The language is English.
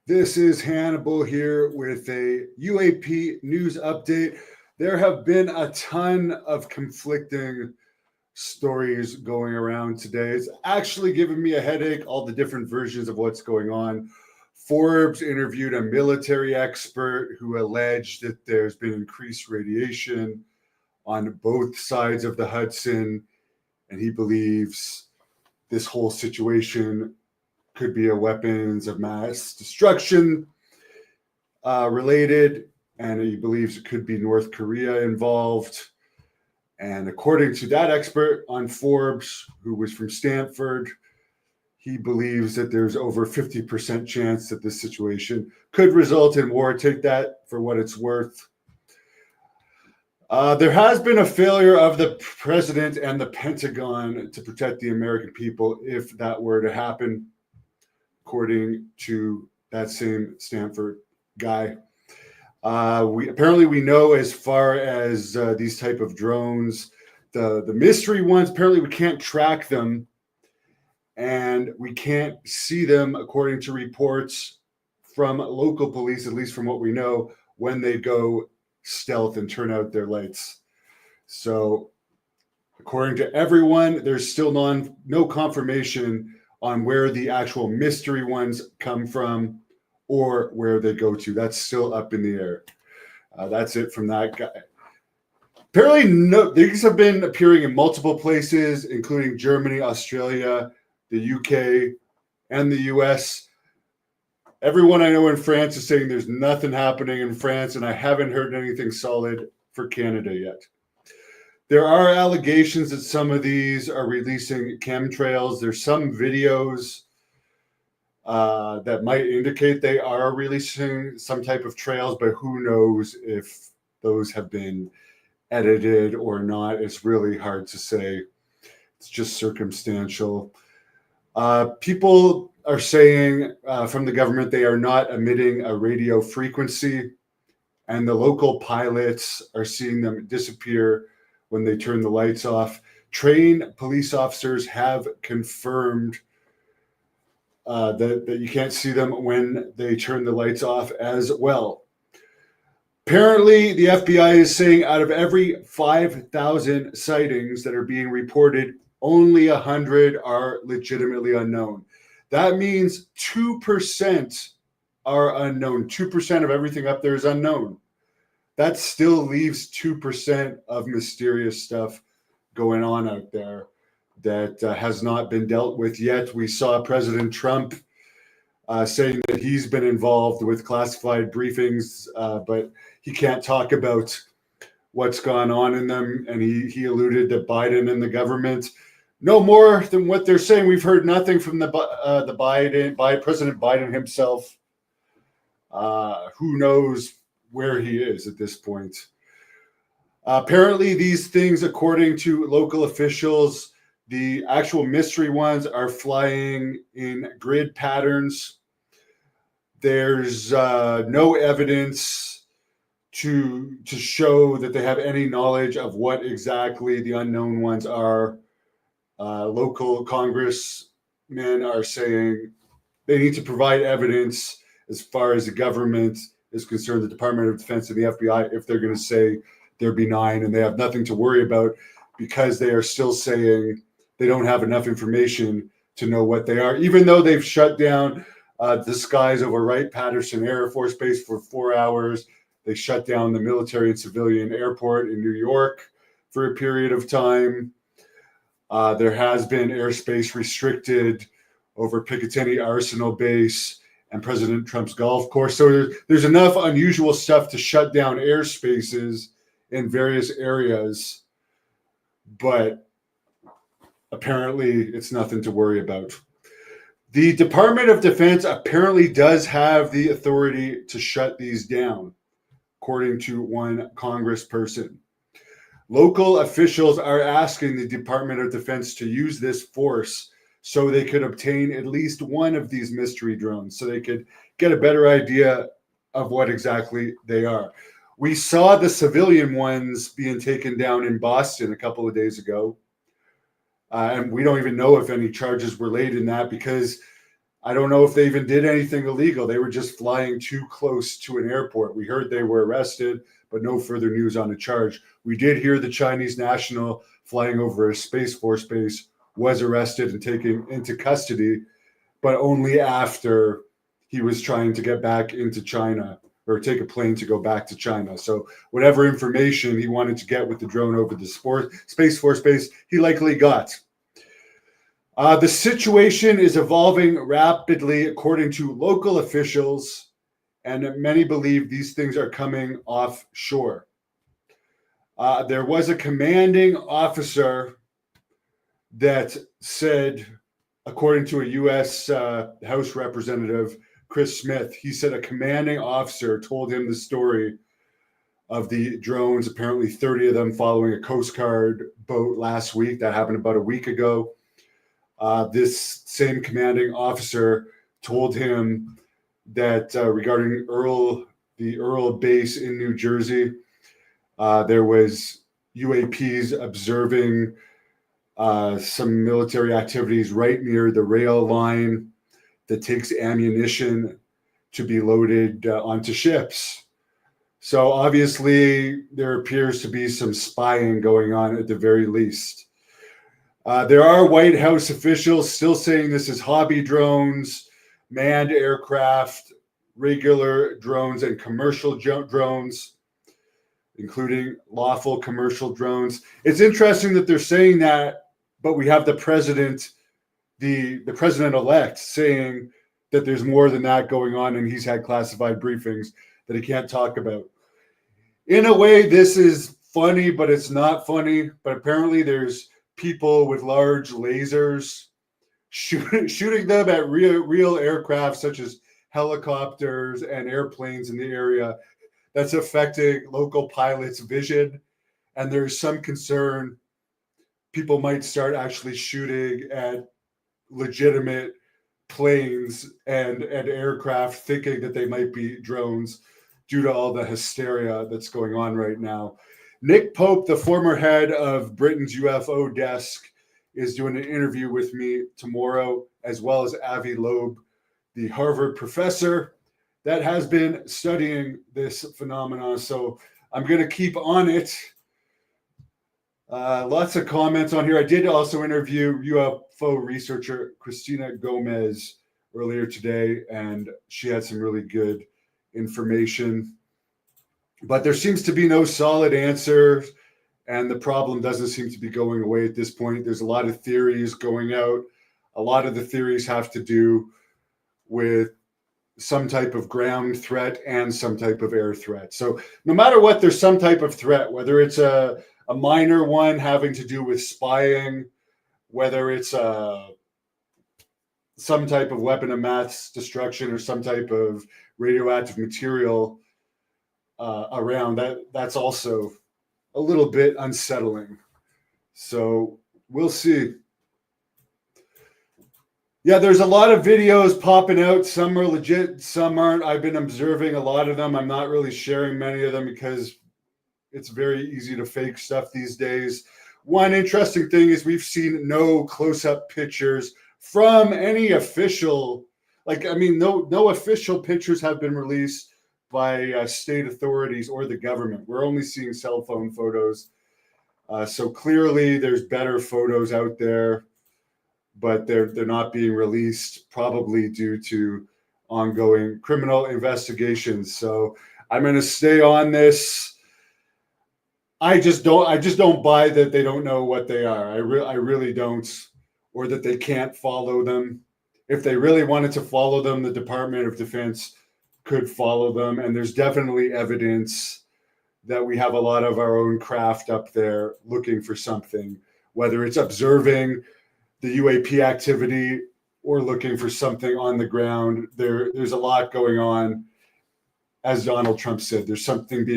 This is Hannibal here with a UAP news update. There have been a ton of conflicting stories going around today. It's actually given me a headache, all the different versions of what's going on. Forbes interviewed a military expert who alleged that there's been increased radiation on both sides of the Hudson, and he believes this whole situation could be a weapons of mass destruction related, and he believes it could be North Korea involved. And according to that expert on Forbes, who was from Stanford, he believes that there's over 50% chance that this situation could result in war. Take that for what it's worth. There has been a failure of the president and the Pentagon to protect the American people if that were to happen, according to that same Stanford guy. We know, as far as these type of drones, the mystery ones, apparently we can't track them and we can't see them, according to reports from local police, at least from what we know, when they go stealth and turn out their lights. So according to everyone, there's still no confirmation on where the actual mystery ones come from or where they go to. That's still up in the air. That's it from that guy. Apparently, these have been appearing in multiple places, including Germany, Australia, the UK, and the US. Everyone I know in France is saying there's nothing happening in France, and I haven't heard anything solid for Canada yet. There are allegations that some of these are releasing chemtrails. There's some videos that might indicate they are releasing some type of trails, but who knows if those have been edited or not. It's really hard to say. It's just circumstantial. People are saying from the government they are not emitting a radio frequency, and the local pilots are seeing them disappear when they turn the lights off. Trained police officers have confirmed that you can't see them when they turn the lights off as well. Apparently, the FBI is saying out of every 5,000 sightings that are being reported, only 100 are legitimately unknown. That means 2% are unknown. 2% of everything up there is unknown. That still leaves 2% of mysterious stuff going on out there that has not been dealt with yet. We saw President Trump saying that he's been involved with classified briefings, but he can't talk about what's gone on in them. And he alluded that Biden and the government know more than what they're saying. We've heard nothing from the President Biden himself. Who knows where he is at this point? Apparently, these things, according to local officials, the actual mystery ones are flying in grid patterns. There's no evidence to show that they have any knowledge of what exactly the unknown ones are. Local congressmen are saying they need to provide evidence as far as the government is concerned, the Department of Defense and the FBI, if they're going to say they're benign and they have nothing to worry about, because they are still saying they don't have enough information to know what they are, even though they've shut down the skies over Wright-Patterson Air Force Base for 4 hours. They shut down the military and civilian airport in New York for a period of time. There has been airspace restricted over Picatinny Arsenal Base and President Trump's golf course. So there's enough unusual stuff to shut down airspaces in various areas, but apparently it's nothing to worry about. The Department of Defense apparently does have the authority to shut these down, according to one congressperson. Local officials are asking the Department of Defense to use this force so they could obtain at least one of these mystery drones, so they could get a better idea of what exactly they are. We saw the civilian ones being taken down in Boston a couple of days ago. And we don't even know if any charges were laid in that, because I don't know if they even did anything illegal. They were just flying too close to an airport. We heard they were arrested, but no further news on the charge. We did hear the Chinese national flying over a Space Force base was arrested and taken into custody, but only after he was trying to get back into China or take a plane to go back to China. So whatever information he wanted to get with the drone over the Space Force base, he likely got. The situation is evolving rapidly, according to local officials, and many believe these things are coming offshore. There was a commanding officer that said, according to a U.S. House Representative, Chris Smith, he said a commanding officer told him the story of the drones, apparently 30 of them following a Coast Guard boat last week. That happened about a week ago. This same commanding officer told him that regarding the Earl base in New Jersey, there was UAPs observing some military activities right near the rail line that takes ammunition to be loaded onto ships. So obviously there appears to be some spying going on at the very least. There are White House officials still saying this is hobby drones, manned aircraft, regular drones, and commercial drones, including lawful commercial drones. It's interesting that they're saying that, but we have the president, the president-elect, saying that there's more than that going on, and he's had classified briefings that he can't talk about. In a way, this is funny, but it's not funny. But apparently there's people with large lasers shooting them at real aircraft, such as helicopters and airplanes in the area. That's affecting local pilots' vision. And there's some concern people might start actually shooting at legitimate planes and aircraft, thinking that they might be drones due to all the hysteria that's going on right now. Nick Pope, the former head of Britain's UFO desk, is doing an interview with me tomorrow, as well as Avi Loeb, the Harvard professor that has been studying this phenomenon. So I'm going to keep on it. Lots of comments on here. I did also interview UFO researcher Christina Gomez earlier today, and she had some really good information. But there seems to be no solid answer, and the problem doesn't seem to be going away at this point. There's a lot of theories going out. A lot of the theories have to do with some type of ground threat and some type of air threat. So no matter what, there's some type of threat, whether it's a minor one having to do with spying, whether it's some type of weapon of mass destruction or some type of radioactive material around, that's also a little bit unsettling. So we'll see. Yeah, there's a lot of videos popping out. Some are legit, some aren't. I've been observing a lot of them. I'm not really sharing many of them because it's very easy to fake stuff these days. One interesting thing is we've seen no close-up pictures from any official, no official pictures have been released by state authorities or the government. We're only seeing cell phone photos. So clearly there's better photos out there, but they're not being released, probably due to ongoing criminal investigations. So I'm going to stay on this. I just don't buy that they don't know what they are. I really don't, or that they can't follow them. If they really wanted to follow them, the Department of Defense could follow them. And there's definitely evidence that we have a lot of our own craft up there looking for something, whether it's observing the UAP activity or looking for something on the ground. There's a lot going on. As Donald Trump said, there's something being